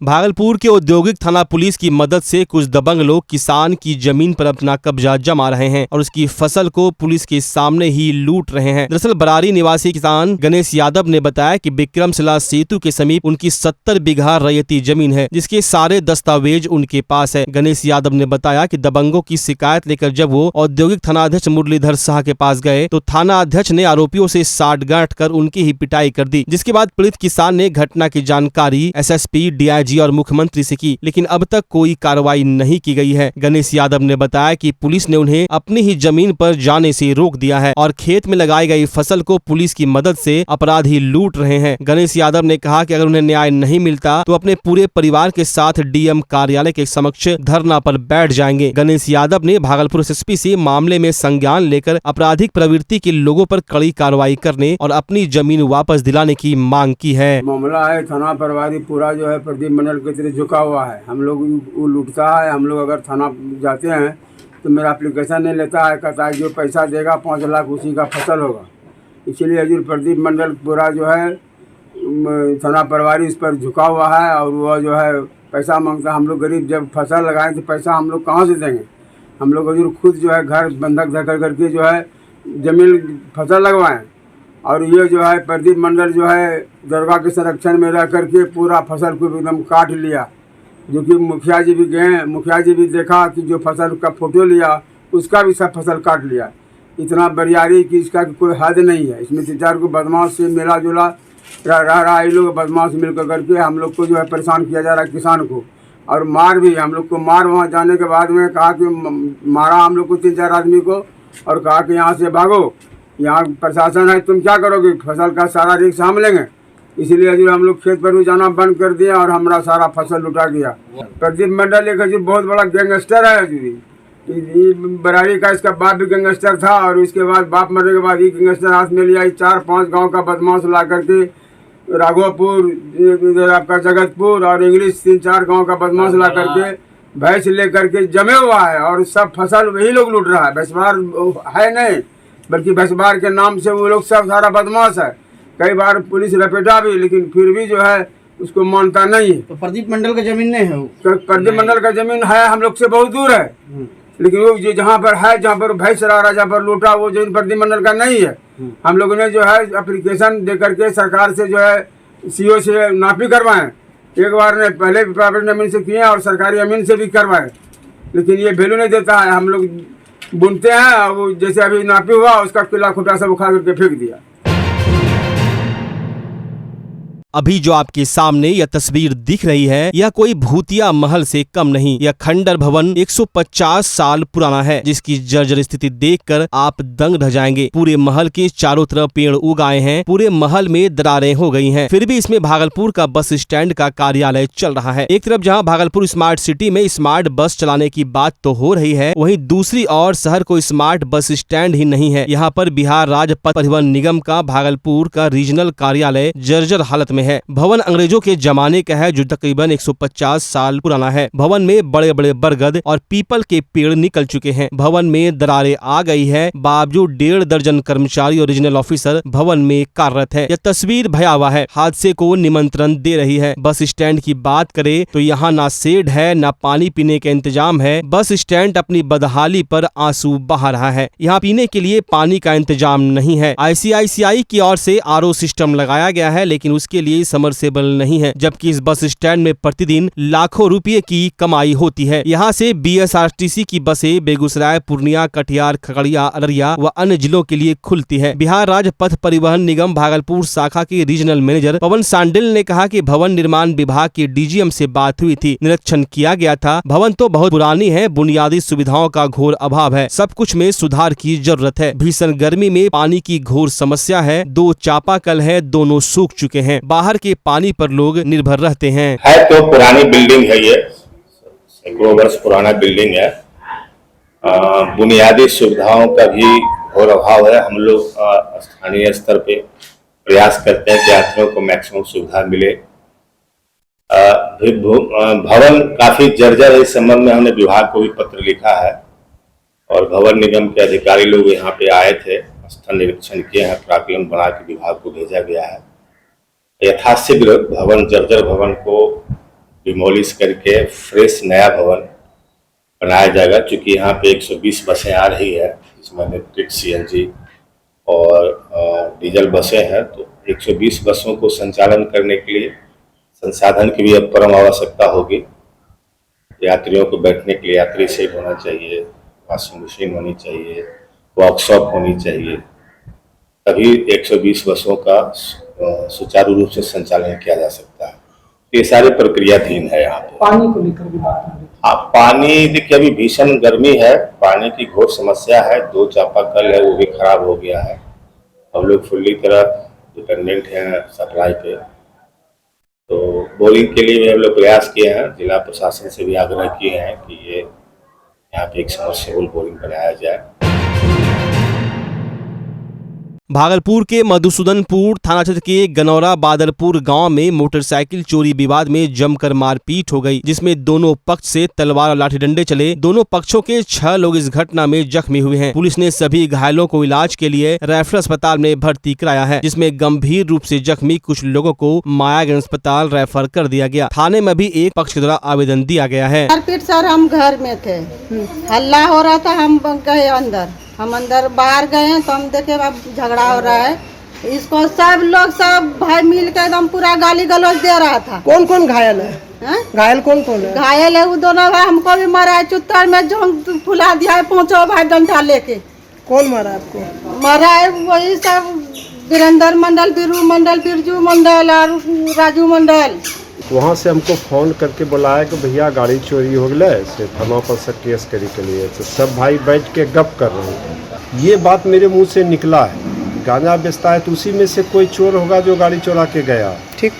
भागलपुर के औद्योगिक थाना पुलिस की मदद से कुछ दबंग लोग किसान की जमीन पर अपना कब्जा जमा रहे हैं और उसकी फसल को पुलिस के सामने ही लूट रहे हैं। दरअसल बरारी निवासी किसान गणेश यादव ने बताया कि विक्रमशिला सेतु के समीप उनकी 70 बीघा रैयती जमीन है, जिसके सारे दस्तावेज उनके पास है। गणेश यादव ने बताया कि दबंगों की शिकायत लेकर जब वो औद्योगिक थानाध्यक्ष मुरलीधर शाह के पास गए तो थाना अध्यक्ष ने आरोपियों से साठगांठ कर उनकी ही पिटाई कर दी, जिसके बाद पीड़ित किसान ने घटना की जानकारी एसएसपी, डीआईजी और मुख्यमंत्री से की, लेकिन अब तक कोई कार्रवाई नहीं की गई है। गणेश यादव ने बताया कि पुलिस ने उन्हें अपनी ही जमीन पर जाने से रोक दिया है और खेत में लगाई गई फसल को पुलिस की मदद से अपराधी लूट रहे हैं। गणेश यादव ने कहा कि अगर उन्हें न्याय नहीं मिलता तो अपने पूरे परिवार के साथ डीएम कार्यालय के समक्ष धरना पर बैठ जाएंगे। गणेश यादव ने भागलपुर एसएसपी से मामले में संज्ञान लेकर आपराधिक प्रवृत्ति के लोगों पर कड़ी कार्रवाई करने और अपनी जमीन वापस दिलाने की मांग की है। मामला है थाना प्रभारी पूरा जो है प्रदीप मंडल की तरह झुका हुआ है। हम लोग वो लूटता है। हम लोग अगर थाना जाते हैं तो मेरा एप्लीकेशन नहीं लेता है, कहता है जो पैसा देगा 5 लाख उसी का फसल होगा। इसीलिए हजूर प्रदीप मंडल पूरा जो है थाना प्रभारी इस पर झुका हुआ है और वह जो है पैसा मांगता है। हम लोग गरीब जब फसल लगाएं तो पैसा हम लोग कहाँ से देंगे? हम लोग हजूर खुद जो है घर बंधक धकर करके जो है जमीन फसल लगवाएं और ये जो है प्रदीप मंडल जो है दरगाह के संरक्षण में रह करके पूरा फसल को एकदम काट लिया। जो कि मुखिया जी भी गए, मुखिया जी भी देखा कि जो फसल का फोटो लिया उसका भी सब फसल काट लिया। इतना बरियारी कि इसका कोई हद नहीं है। इसमें 3-4 को बदमाश से मिला जुला रहा ये लोग बदमाश मिल करके हम लोग को जो है परेशान किया जा रहा है किसान को, और मार भी हम लोग को मार। वहाँ जाने के बाद में कहा कि मारा हम लोग को 3-4 आदमी को और कहा कि यहाँ से भागो, यहाँ प्रशासन है, तुम क्या करोगे, फसल का सारा रिस्क हम लेंगे। इसीलिए जो हम लोग खेत पर भी जाना बंद कर दिया और हमारा सारा फसल लुटा गया। प्रदीप मंडल एक जो बहुत बड़ा गैंगस्टर है जी, बरारी का इसका बाप भी गैंगस्टर था और इसके बाद बाप मरने के बाद ये गैंगस्टर हाथ में लिया। 4-5 गांव का बदमाश ला करके राघोपुर, इधर आपका जगतपुर और इंग्लिश 3-4 गांव का बदमाश ला करके भैंस ले करके जमे हुआ है और सब फसल वही लोग लूट रहा है। भैंसवार है नहीं, बल्कि भैंसवार के नाम से वो लोग सब सारा बदमाश है। कई बार पुलिस लपेटा भी, लेकिन फिर भी जो है उसको मानता नहीं है। तो प्रदीप मंडल का जमीन नहीं है? तो प्रदीप मंडल का जमीन है, हम लोग से बहुत दूर है, लेकिन वो जो जहाँ पर है, जहाँ पर भैंस रहा, जहाँ पर लूटा, वो जमीन प्रदीप मंडल का नहीं है। हम लोगों ने जो है एप्लीकेशन दे करके सरकार से जो है सीओ से नापी करवाएं। एक बार ने पहले प्राइवेट अमीन से किए और सरकारी अमीन से भी करवाए, लेकिन ये वैल्यू नहीं देता है। हम लोग बुनते हैं और वो जैसे अभी नापी हुआ उसका किला खुटा सब उखा करके फेंक दिया। अभी जो आपके सामने यह तस्वीर दिख रही है, यह कोई भूतिया महल से कम नहीं। यह खंडर भवन 150 साल पुराना है, जिसकी जर्जर स्थिति देखकर आप दंग रह जाएंगे। पूरे महल के चारों तरफ पेड़ उग आए हैं, पूरे महल में दरारें हो गई हैं। फिर भी इसमें भागलपुर का बस स्टैंड का कार्यालय चल रहा है। एक तरफ जहां भागलपुर स्मार्ट सिटी में स्मार्ट बस चलाने की बात तो हो रही है, वहीं दूसरी ओर शहर को स्मार्ट बस स्टैंड ही नहीं है। यहाँ पर बिहार राज्य पथ परिवहन निगम का भागलपुर का रीजनल कार्यालय जर्जर हालत में है। भवन अंग्रेजों के जमाने का है, जो तकरीबन 150 साल पुराना है। भवन में बड़े बड़े बरगद और पीपल के पेड़ निकल चुके हैं। भवन में दरारें आ गई है, बावजूद 1.5 दर्जन कर्मचारी और रीजनल ऑफिसर भवन में कार्यरत है। यह तस्वीर भयावह है, हादसे को निमंत्रण दे रही है। बस स्टैंड की बात करें तो यहाँ ना शेड है, ना पानी पीने का इंतजाम है। बस स्टैंड अपनी बदहाली पर आंसू बहा रहा है। यहाँ पीने के लिए पानी का इंतजाम नहीं है। ICICI की ओर से RO सिस्टम लगाया गया है, लेकिन उसके लिए समरसेबल नहीं है, जबकि इस बस स्टैंड में प्रतिदिन लाखों रुपए की कमाई होती है। यहाँ से BSRTC की बसें बेगूसराय, पूर्णिया, कटिहार, खगड़िया, अररिया व अन्य जिलों के लिए खुलती है। बिहार राज्य पथ परिवहन निगम भागलपुर शाखा के रीजनल मैनेजर पवन सांडिल ने कहा कि भवन निर्माण विभाग के DGM से बात हुई थी, निरीक्षण किया गया था। भवन तो बहुत पुरानी है, बुनियादी सुविधाओं का घोर अभाव है, सब कुछ में सुधार की जरूरत है। भीषण गर्मी में पानी की घोर समस्या है, 2 चापाकल है, दोनों सूख चुके हैं। बाहर के पानी पर लोग निर्भर रहते हैं। है तो पुरानी बिल्डिंग है, ये सैकड़ों वर्ष पुराना बिल्डिंग है। बुनियादी सुविधाओं का भी घोर अभाव है। हम लोग स्थानीय स्तर पे प्रयास करते हैं कि यात्रियों को मैक्सिमम सुविधा मिले। भवन काफी जर्जर है, इस संबंध में हमने विभाग को भी पत्र लिखा है और भवन निगम के अधिकारी लोग यहाँ पे आए थे, स्थल निरीक्षण किए हैं, प्राक्कलन बना के विभाग को भेजा गया है। यथाशीघ्र भवन जर्जर भवन को डिमोलिश करके फ्रेश नया भवन बनाया जाएगा। चूँकि यहाँ पे 120 बसें आ रही है, इसमें इलेक्ट्रिक सीएनजी और डीजल बसें हैं, तो 120 बसों को संचालन करने के लिए संसाधन की भी अब परम आवश्यकता होगी। यात्रियों को बैठने के लिए यात्री सीट होना चाहिए, वॉशिंग मशीन होनी चाहिए, वर्कशॉप होनी चाहिए, तभी 120 बसों का सुचारू रूप से संचालन किया जा सकता है। ये सारी प्रक्रियाधीन है यहाँ पे। पानी को लेकर भी बात हो रही हाँ, पानी देखिए अभी भीषण गर्मी है, पानी की घोर समस्या है। 2 चापाकल है वो भी खराब हो गया है। हम लोग फुल्ली तरह डिपेंडेंट हैं सप्लाई पे, तो बोरिंग के लिए भी हम लोग प्रयास किए हैं। जिला प्रशासन से भी आग्रह किए हैं कि ये यहाँ पे एक सबमर्सिबल बोरिंग बनाया जाए। भागलपुर के मधुसूदनपुर थाना क्षेत्र के गनौरा बादलपुर गांव में मोटरसाइकिल चोरी विवाद में जमकर मारपीट हो गई, जिसमें दोनों पक्ष से तलवार और लाठी डंडे चले। दोनों पक्षों के 6 लोग इस घटना में जख्मी हुए हैं। पुलिस ने सभी घायलों को इलाज के लिए रेफरल अस्पताल में भर्ती कराया है, जिसमें गंभीर रूप से जख्मी कुछ लोगों को मायागंज अस्पताल रेफर कर दिया गया। थाने में भी एक पक्ष के द्वारा आवेदन दिया गया है। मारपीट सर, हम घर में थे, हल्ला हो रहा था, हम गए अंदर। हम अंदर बाहर गए हैं तो हम देखे अब झगड़ा हो रहा है। इसको सब लोग सब भाई मिल के एकदम पूरा गाली गलौज दे रहा था। कौन कौन घायल है? घायल कौन कौन है? घायल है वो दोनों भाई, हमको भी मारा है चुत्तर में, जो हम फुला दिया है 5 भाई डंडा लेके। कौन मारा आपको? मारा है वही सब वीरेंद्र मंडल, बीरू मंडल, बिरजू मंडल और राजू मंडल। वहाँ से हमको फ़ोन करके बुलाया कि भैया गाड़ी चोरी हो गया से थाना पर से केस करे के लिए। तो सब भाई बैठ के गप कर रहे हैं। ये बात मेरे मुंह से निकला है, गांजा बेचता है तो उसी में से कोई चोर होगा जो गाड़ी चोरा के गया। ठीक।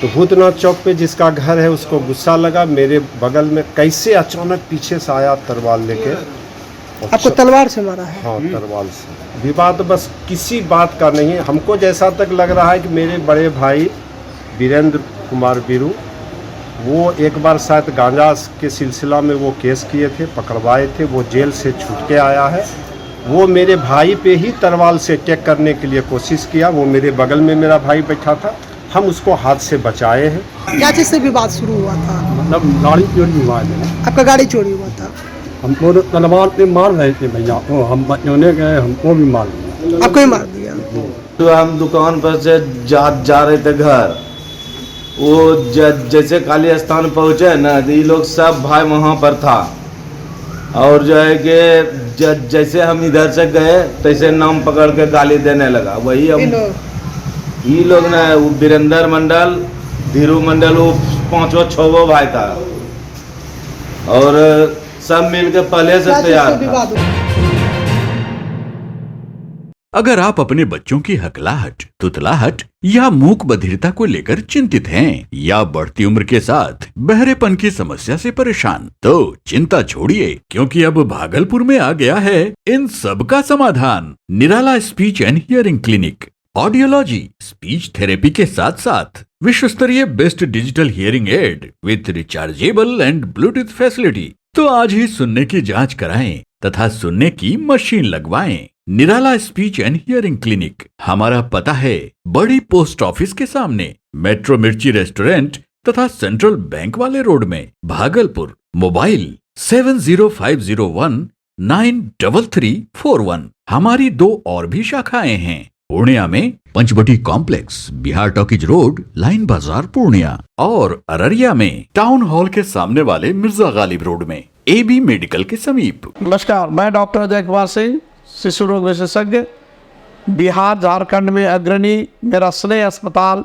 तो भूतनाथ चौक पे जिसका घर है उसको गुस्सा लगा, मेरे बगल में कैसे अचानक पीछे से आया तलवार लेके। आपको तलवार से मारा है? हाँ, तलवार से। विवाद बस किसी बात का नहीं है। हमको जैसा तक लग रहा है कि मेरे बड़े भाई वीरेंद्र कुमार बीरू, वो एक बार शायद गांजा के सिलसिला में वो केस किए थे, पकड़वाए थे, वो जेल से छूट के आया है। वो मेरे भाई पे ही तलवार से अटैक करने के लिए कोशिश किया। वो मेरे बगल में मेरा भाई बैठा था, हम उसको हाथ से बचाए हैं। क्या चीज़ से विवाद शुरू हुआ था? मतलब गाड़ी चोरी हुआ है। आपका गाड़ी चोरी हुआ था? हमको तो तलवार से मार रहे थे भैया, तो हम बचने गए, हमको भी मार दिया। आपको ही मार दिया? तो हम दुकान पर से जा रहे थे घर। वो जैसे काली स्थान पहुँचे ना, तो ये लोग सब भाई वहाँ पर था। और जो है कि जैसे हम इधर से गए तैसे नाम पकड़ के गाली देने लगा। वही हम ये लोग ना, वो वीरेंद्र मंडल, धीरू मंडल, वो 5-6 भाई था और सब मिलके पहले से तैयार था। अगर आप अपने बच्चों की हकलाहट, तुतलाहट या मूक बधिरता को लेकर चिंतित हैं या बढ़ती उम्र के साथ बहरेपन की समस्या से परेशान, तो चिंता छोड़िए, क्योंकि अब भागलपुर में आ गया है इन सब का समाधान। Nirala speech and hearing clinic. Audiology, speech therapy के साथ साथ विश्व स्तरीय best digital hearing aid with rechargeable and Bluetooth facility. तो आज ही सुनने की जांच कराएं तथा सुनने की मशीन लगवाएं। निराला स्पीच एंड हियरिंग क्लिनिक। हमारा पता है बड़ी पोस्ट ऑफिस के सामने, मेट्रो मिर्ची रेस्टोरेंट तथा सेंट्रल बैंक वाले रोड में, भागलपुर। मोबाइल 7050193341। हमारी 2 और भी शाखाएं हैं, पूर्णिया में Panchavati complex, Bihar talkies road, line Bazar Purnia, और अररिया में टाउन हॉल के सामने वाले मिर्जा गालिब रोड में, AB मेडिकल के समीप। नमस्कार, मैं डॉक्टर अजय कुमार सिंह, शिशु रोग विशेषज्ञ, बिहार झारखंड में अग्रणी। मेरा स्नेह अस्पताल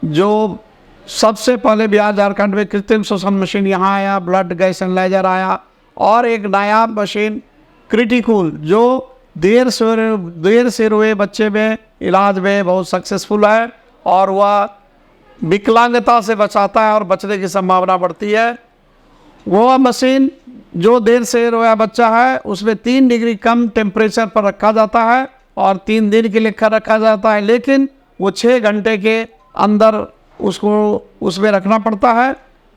जो सबसे पहले बिहार झारखंड में कृत्रिम श्वसन मशीन यहाँ आया, ब्लड गैस एनालाइजर आया, और एक नया मशीन क्रिटिकल जो देर से रोए बच्चे में इलाज में बहुत सक्सेसफुल है, और वह विकलांगता से बचाता है और बचने की संभावना बढ़ती है। वो मशीन जो देर से रोया बच्चा है उसमें 3 डिग्री कम टेम्परेचर पर रखा जाता है और 3 दिन के लिए रखा जाता है, लेकिन वो 6 घंटे के अंदर उसको उसमें रखना पड़ता है।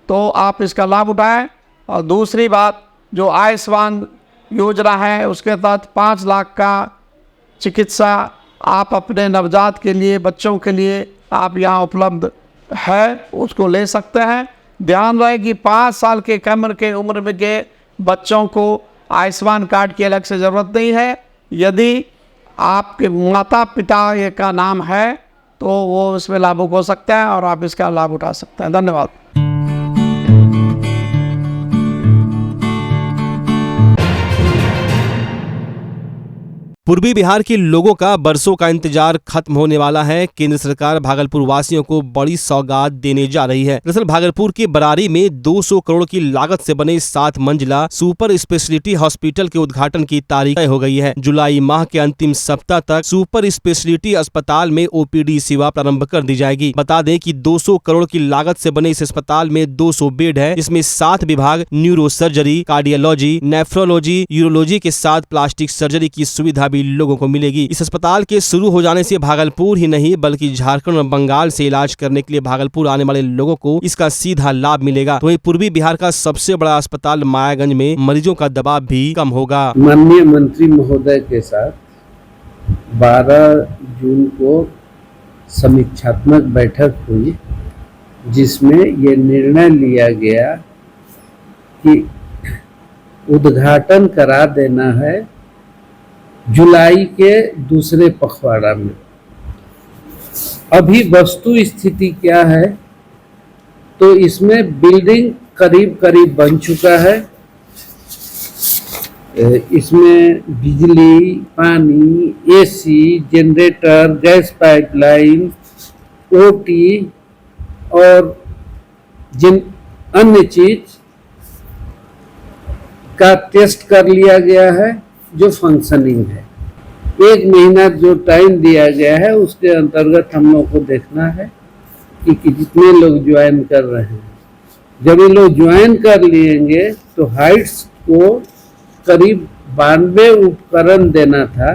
तो आप इसका लाभ उठाएं। और दूसरी बात, जो आयुष्मान योजना है उसके तहत 5 लाख का चिकित्सा आप अपने नवजात के लिए, बच्चों के लिए आप यहाँ उपलब्ध है, उसको ले सकते हैं। ध्यान रहे कि 5 साल के कम के उम्र में के बच्चों को आयुष्मान कार्ड की अलग से ज़रूरत नहीं है। यदि आपके माता पिता का नाम है तो वो इसमें लाभुक हो सकता है और आप इसका लाभ उठा सकते हैं। धन्यवाद। पूर्वी बिहार के लोगों का बरसों का इंतजार खत्म होने वाला है। केंद्र सरकार भागलपुर वासियों को बड़ी सौगात देने जा रही है। दरअसल भागलपुर के बरारी में 200 करोड़ की लागत से बने 7 मंजिला सुपर स्पेशलिटी हॉस्पिटल के उद्घाटन की तारीख तय हो गई है। जुलाई माह के अंतिम सप्ताह तक सुपर स्पेशलिटी अस्पताल में ओपीडी सेवा प्रारंभ कर दी जाएगी। बता दें कि 200 करोड़ की लागत से बने इस अस्पताल में 200 बेड है, जिसमें 7 विभाग neuro surgery, cardiology, nephrology, urology के साथ प्लास्टिक सर्जरी की सुविधा लोगों को मिलेगी। इस अस्पताल के शुरू हो जाने से भागलपुर ही नहीं बल्कि झारखंड और बंगाल से इलाज करने के लिए भागलपुर आने वाले लोगों को इसका सीधा लाभ मिलेगा। वहीं पूर्वी बिहार का सबसे बड़ा अस्पताल मायागंज में मरीजों का दबाव भी कम होगा। माननीय मंत्री महोदय के साथ 12 जून को समीक्षात्मक बैठक हुई, जिसमें ये निर्णय लिया गया कि उद्घाटन करा देना है जुलाई के दूसरे पखवाड़ा में। अभी वस्तु स्थिति क्या है, तो इसमें बिल्डिंग करीब करीब बन चुका है। इसमें बिजली, पानी, AC, generator, gas pipeline, OT और जिन अन्य चीज का टेस्ट कर लिया गया है जो फंक्शनिंग है। 1 महीना जो टाइम दिया गया है उसके अंतर्गत हम लोग को देखना है कि कितने लोग ज्वाइन कर रहे हैं। जब ये लोग ज्वाइन कर लेंगे तो हाइट्स को करीब 92 उपकरण देना था,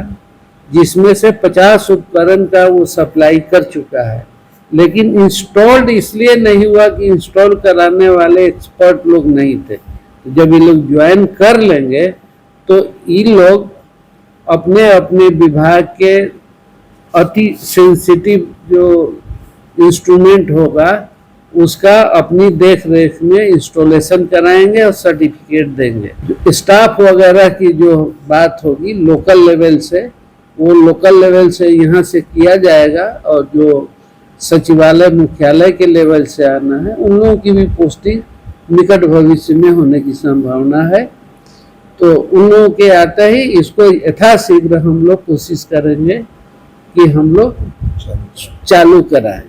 जिसमें से 50 उपकरण का वो सप्लाई कर चुका है, लेकिन इंस्टॉल्ड इसलिए नहीं हुआ कि इंस्टॉल कराने वाले एक्सपर्ट लोग नहीं थे। तो जब ये लोग ज्वाइन कर लेंगे तो ये लोग अपने अपने विभाग के अति सेंसिटिव जो इंस्ट्रूमेंट होगा उसका अपनी देख रेख में इंस्टॉलेशन कराएंगे और सर्टिफिकेट देंगे। स्टाफ वगैरह की जो बात होगी लोकल लेवल से, वो लोकल लेवल से यहाँ से किया जाएगा, और जो सचिवालय मुख्यालय के लेवल से आना है उन लोगों की भी पोस्टिंग निकट भविष्य में होने की संभावना है। तो उन लोगों के आते ही इसको यथाशीघ्र हम लोग कोशिश करेंगे कि हम लोग चालू कराएं।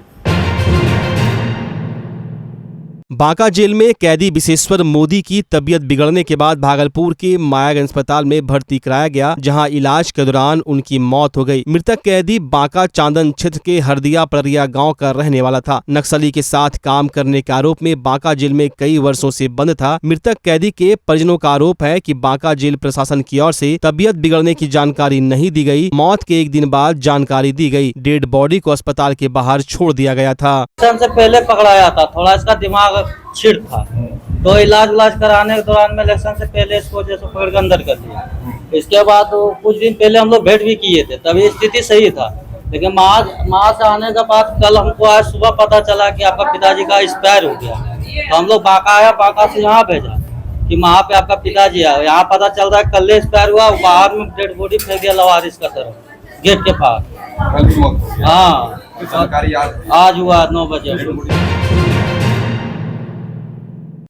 बांका जेल में कैदी विशेश्वर मोदी की तबीयत बिगड़ने के बाद भागलपुर के मायागंज अस्पताल में भर्ती कराया गया, जहां इलाज के दौरान उनकी मौत हो गई। मृतक कैदी बांका चांदन क्षेत्र के हरदिया पररिया गांव का रहने वाला था। नक्सली के साथ काम करने के आरोप में बांका जेल में कई वर्षों से बंद था। मृतक कैदी के परिजनों का आरोप है कि बांका जेल प्रशासन की ओर से तबीयत बिगड़ने की जानकारी नहीं दी गई। मौत के 1 दिन बाद जानकारी दी गई। डेड बॉडी को अस्पताल के बाहर छोड़ दिया गया था। से पहले पकड़ाया था, थोड़ा इसका दिमाग छिड़ था, तो इलाज कराने के दौरान में इलेक्शन से पहले इसको जैसे पकड़ के अंदर कर दिया। इसके बाद कुछ दिन पहले हम लोग भेंट भी किए थे, तभी स्थिति सही था। लेकिन माँ से आने के बाद कल हमको आज सुबह पता चला कि आपका पिताजी का एक्सपायर हो गया। तो हम लोग बांका आया, बांका से यहाँ भेजा कि वहाँ पे आपका पिताजी आया। यहाँ पता चल रहा है कल एक्सपायर हुआ, बाहर में डेड बॉडी फेंक दिया लवारिस का तरफ गेट के पास। हाँ, आज हुआ 9 बजे।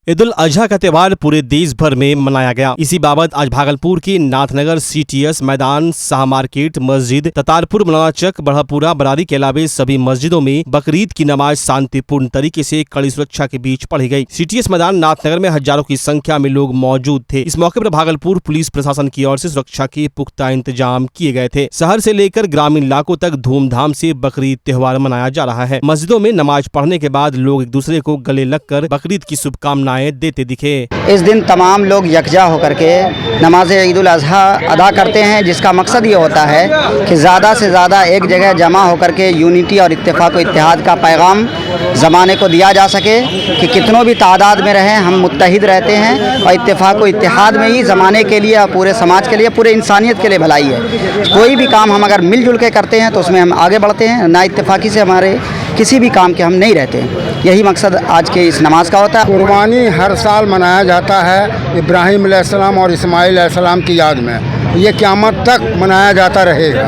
ईद उल अजहा का त्योहार पूरे देश भर में मनाया गया। इसी बाबत आज भागलपुर के नाथनगर, सीटीएस मैदान, शाह मार्केट, मस्जिद, ततारपुर, मौलाना चक, बढ़ापुरा, बरारी के अलावे सभी मस्जिदों में बकरीद की नमाज शांतिपूर्ण तरीके से कड़ी सुरक्षा के बीच पढ़ी गई। सीटीएस मैदान नाथनगर में हजारों की संख्या में लोग मौजूद थे। इस मौके पर भागलपुर पुलिस प्रशासन की ओर से सुरक्षा के पुख्ता इंतजाम किए गए थे। शहर से लेकर ग्रामीण इलाकों तक धूमधाम से बकरीद त्योहार मनाया जा रहा है। मस्जिदों में नमाज पढ़ने के बाद लोग एक दूसरे को गले लगकर बकरीद की शुभकामनाएं देते दिखे। इस दिन तमाम लोग यकजा होकर के नमाज ईद उल अजहा अदा करते हैं, जिसका मकसद ये होता है कि ज़्यादा से ज़्यादा एक जगह जमा होकर के यूनिटी और इत्तेफाक व इत्तेहाद का पैगाम ज़माने को दिया जा सके कि कितनों भी तादाद में रहें हम मुत्तहिद रहते हैं, और इत्तेफाक व इत्तेहाद में ही ज़माने के लिए, पूरे समाज के लिए, पूरे इंसानियत के लिए भलाई है। कोई भी काम हम अगर मिलजुल के करते हैं तो उसमें हम आगे बढ़ते हैं। ना इत्तेफाकी से हमारे किसी भी काम के हम नहीं रहते। यही मकसद आज के इस नमाज का होता है। कुर्बानी हर साल मनाया जाता है इब्राहिम अलैहिस्सलाम और इस्माइल अलैहिस्सलाम की याद में। ये क़यामत तक मनाया जाता रहेगा।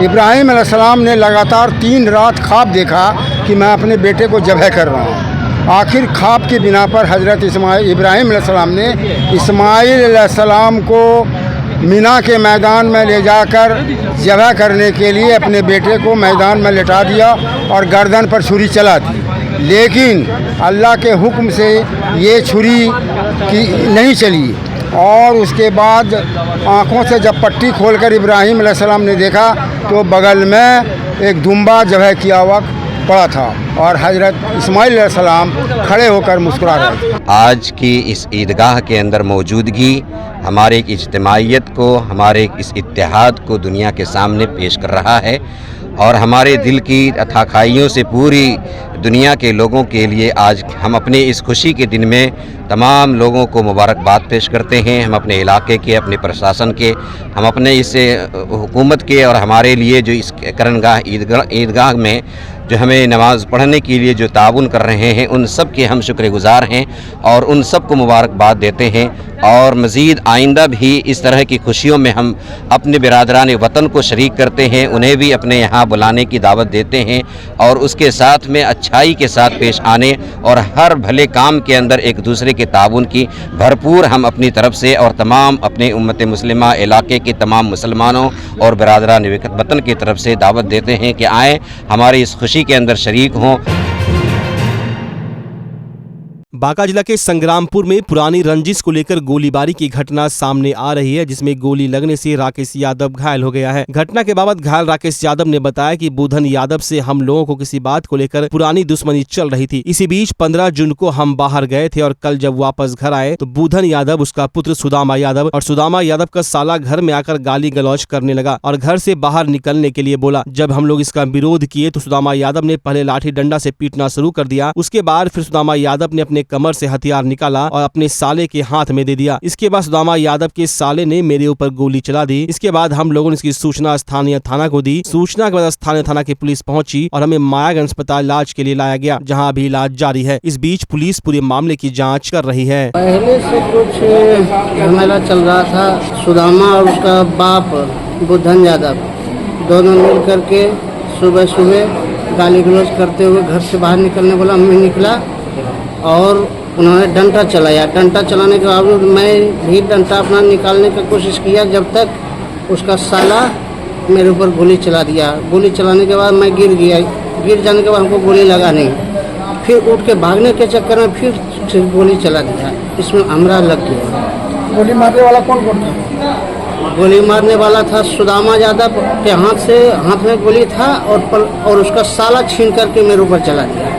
इब्राहिम अलैहिस्सलाम ने लगातार 3 रात ख्वाब देखा कि मैं अपने बेटे को ज़बह कर रहा हूँ। आखिर ख्वाब की बिना पर हज़रत इब्राहिम अलैहिस्सलाम ने इस्माइल अलैहिस्सलाम को मीना के मैदान में ले जाकर ज़बह करने के लिए अपने बेटे को मैदान में लिटा दिया और गर्दन पर छुरी चला दी। लेकिन अल्लाह के हुक्म से ये छुरी की नहीं चली और उसके बाद आँखों से जब पट्टी खोलकर इब्राहिम अलैहिस्सलाम ने देखा तो बगल में एक दुम्बा ज़बह किया हुआ पड़ा था और हज़रत इस्माइल अलैहिस्सलाम खड़े होकर मुस्कुरा रहे थे। आज की इस ईदगाह के अंदर मौजूदगी हमारे एक इज्तिमाइयत को, हमारे इस इत्तेहाद को दुनिया के सामने पेश कर रहा है और हमारे दिल की अथाखाइयों से पूरी दुनिया के लोगों के लिए आज हम अपने इस खुशी के दिन में तमाम लोगों को मुबारकबाद पेश करते हैं। हम अपने इलाके के, अपने प्रशासन के, हम अपने इस हुकूमत के और हमारे लिए जो इस करनगाह ईदगाह में जो हमें नमाज़ पढ़ने के लिए जो ताउन कर रहे हैं उन सब के हम शुक्रगुज़ार हैं और उन सब को मुबारकबाद देते हैं। और मज़ीद आइंदा भी इस तरह की खुशियों में हम अपने बिरादरान वतन को शरीक करते हैं, उन्हें भी अपने यहाँ बुलाने की दावत देते हैं और उसके साथ में अच्छाई के साथ पेश आने और हर भले काम के अंदर एक दूसरे के ताउन की भरपूर हम अपनी तरफ से और तमाम अपने उम्मत मुस्लिमा इलाके के तमाम मुसलमानों और बिरादरान वतन की तरफ से दावत देते हैं कि आएँ हमारी इस खुशी के अंदर शरीक हों। बांका जिला के संग्रामपुर में पुरानी रंजिश को लेकर गोलीबारी की घटना सामने आ रही है, जिसमें गोली लगने से राकेश यादव घायल हो गया है। घटना के बाबत घायल राकेश यादव ने बताया कि बुधन यादव से हम लोगों को किसी बात को लेकर पुरानी दुश्मनी चल रही थी। इसी बीच 15 जून को हम बाहर गए थे और कल जब वापस घर आए तो बुधन यादव, उसका पुत्र सुदामा यादव और सुदामा यादव का साला घर में आकर गाली गलौज करने लगा और घर से बाहर निकलने के लिए बोला। जब हम लोग इसका विरोध किए तो सुदामा यादव ने पहले लाठी डंडा से पीटना शुरू कर दिया। उसके बाद फिर सुदामा यादव ने अपने कमर से हथियार निकाला और अपने साले के हाथ में दे दिया। इसके बाद सुदामा यादव के साले ने मेरे ऊपर गोली चला दी। इसके बाद हम लोगों ने इसकी सूचना स्थानीय थाना को दी। सूचना के बाद स्थानीय थाना की पुलिस पहुंची और हमें मायागंज अस्पताल इलाज के लिए लाया गया, जहां अभी इलाज जारी है। इस बीच पुलिस पूरे मामले की जाँच कर रही है। पहले से कुछ झमेला चल रहा था। सुदामा और उसका बाप बुधन यादव दोनों मिल करके सुबह सुबह गाली गलौज करते हुए घर से बाहर निकलने बोला। मैं निकला और उन्होंने डंडा चलाया। डंडा चलाने के बावजूद मैं भी डंडा अपना निकालने की कोशिश किया, जब तक उसका साला मेरे ऊपर गोली चला दिया। गोली चलाने के बाद मैं गिर गया। गिर जाने के बाद हमको गोली लगा नहीं, फिर उठ के भागने के चक्कर में फिर गोली चला दिया। इसमें हमरा लग गया। गोली मारने वाला कौन था? गोली मारने वाला था सुदामा यादव के हाथ में गोली था और उसका साला छीन करके मेरे ऊपर चला दिया।